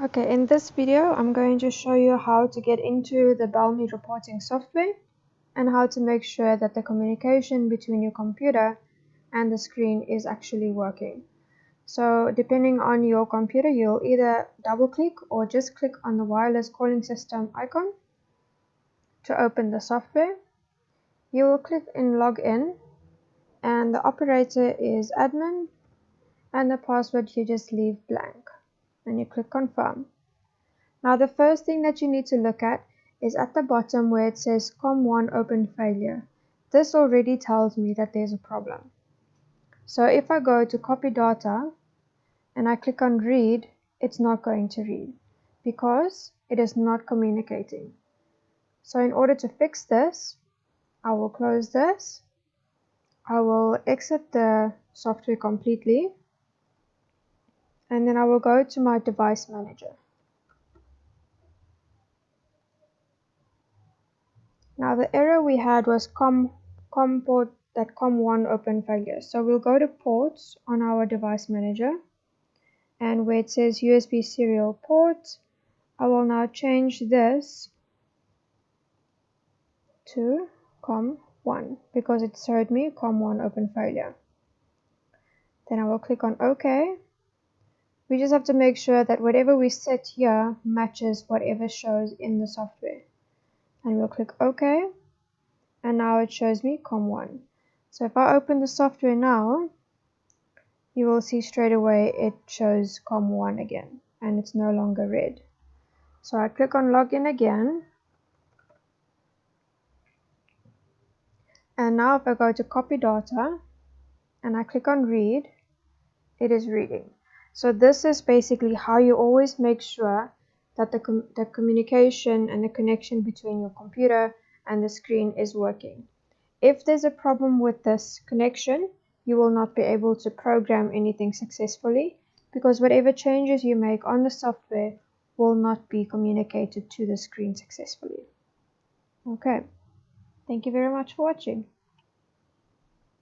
Okay, in this video, I'm going to show you how to get into the BellMe Reporting Software and how to make sure that the communication between your computer and the screen is actually working. So depending on your computer, you'll either double click or just click on the wireless calling system icon to open the software. You will click in login and the operator is admin and the password you just leave blank and you click confirm. Now the first thing that you need to look at is at the bottom where it says COM1 open failure. This already tells me that there's a problem. So if I go to copy data and I click on read, it's not going to read because it is not communicating. So in order to fix this, I will close this. I will exit the software completely and then I will go to my device manager. Now the error we had was COM1 open failure. So we'll go to ports on our device manager and where it says USB serial port, I will now change this to COM1 because it showed me COM1 open failure. Then I will click on OK. We just have to make sure that whatever we set here matches whatever shows in the software. And we'll click OK. And now it shows me COM1. So if I open the software now, you will see straight away it shows COM1 again and it's no longer red. So I click on login again. And now if I go to copy data and I click on read, it is reading. So this is basically how you always make sure that the communication and the connection between your computer and the screen is working. If there's a problem with this connection, you will not be able to program anything successfully because whatever changes you make on the software will not be communicated to the screen successfully. Okay, thank you very much for watching.